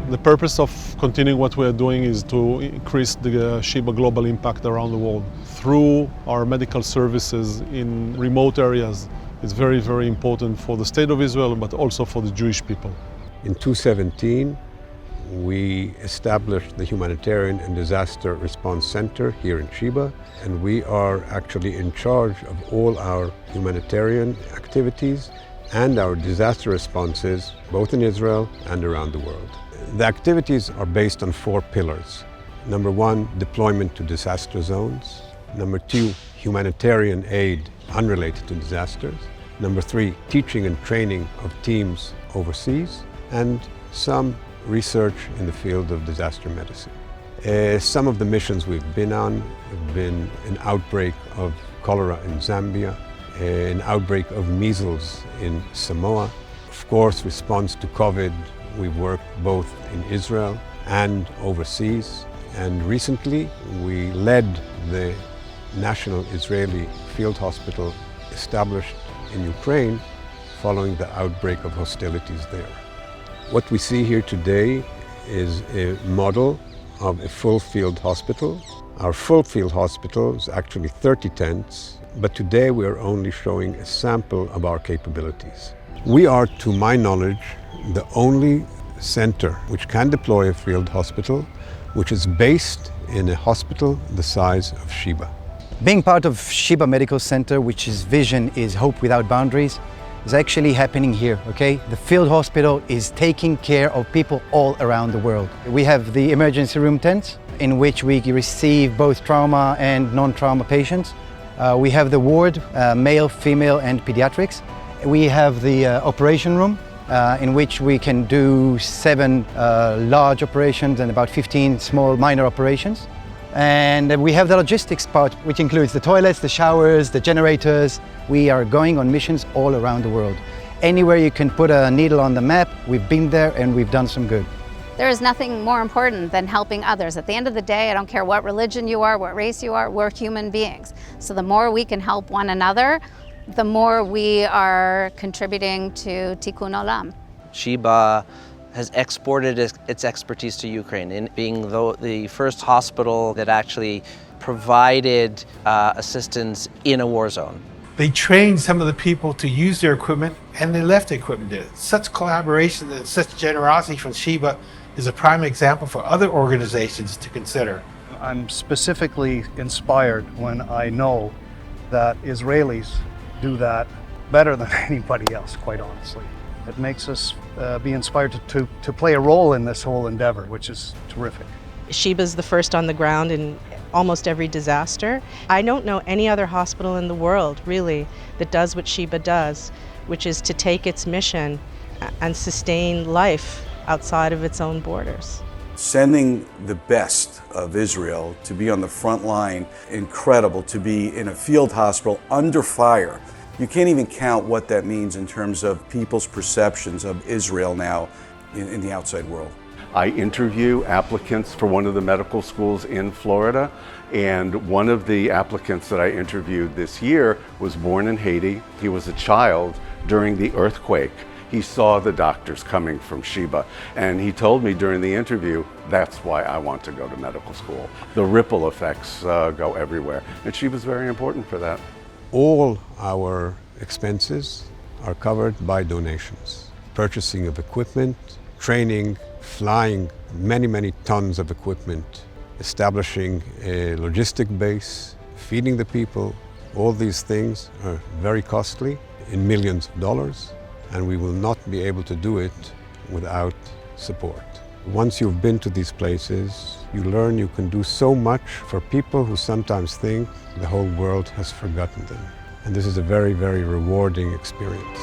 The purpose of continuing what we are doing is to increase the Sheba global impact around the world. Through our medical services in remote areas, it's very, very important for the State of Israel, but also for the Jewish people. In 2017, we established the Humanitarian and Disaster Response Center here in Sheba, and we are actually in charge of all our humanitarian activities and our disaster responses, both in Israel and around the world. The activities are based on 4 pillars. Number 1, deployment to disaster zones. Number 2, humanitarian aid unrelated to disasters. Number 3, teaching and training of teams overseas, and some research in the field of disaster medicine. Some of the missions we've been on have been an outbreak of cholera in Zambia, an outbreak of measles in Samoa. Of course, response to COVID, we've worked both in Israel and overseas. And recently, we led the National Israeli Field Hospital established in Ukraine following the outbreak of hostilities there. What we see here today is a model of a full field hospital. Our full field hospital is actually 30 tents, but today we are only showing a sample of our capabilities. We are, to my knowledge, the only center which can deploy a field hospital which is based in a hospital the size of Sheba. Being part of Sheba Medical Center, which is vision is hope without boundaries, is actually happening here, okay? The field hospital is taking care of people all around the world. We have the emergency room tents in which we receive both trauma and non-trauma patients. We have the ward, male, female and pediatrics. We have the operation room in which we can do 7 large operations and about 15 small minor operations. And we have the logistics part, which includes the toilets, the showers, the generators. We are going on missions all around the world. Anywhere you can put a needle on the map, we've been there and we've done some good. There is nothing more important than helping others. At the end of the day, I don't care what religion you are, what race you are, we're human beings. So the more we can help one another, the more we are contributing to Tikkun Olam. Sheba has exported its expertise to Ukraine in being the first hospital that actually provided assistance in a war zone. They trained some of the people to use their equipment and they left the equipment there. Such collaboration and such generosity from Sheba is a prime example for other organizations to consider. I'm specifically inspired when I know that Israelis do that better than anybody else, quite honestly. It makes us be inspired to play a role in this whole endeavor, which is terrific. Sheba's the first on the ground in almost every disaster. I don't know any other hospital in the world, really, that does what Sheba does, which is to take its mission and sustain life outside of its own borders. Sending the best of Israel to be on the front line, incredible, to be in a field hospital under fire. You can't even count what that means in terms of people's perceptions of Israel now in the outside world. I interview applicants for one of the medical schools in Florida, and one of the applicants that I interviewed this year was born in Haiti. He was a child during the earthquake. He saw the doctors coming from Sheba, and he told me during the interview, that's why I want to go to medical school. The ripple effects go everywhere, and Sheba's very important for that. All our expenses are covered by donations. Purchasing of equipment, training, flying many tons of equipment, establishing a logistic base, feeding the people, all these things are very costly, in millions of dollars, and we will not be able to do it without support. Once you've been to these places, you learn you can do so much for people who sometimes think the whole world has forgotten them. And this is a very, very rewarding experience.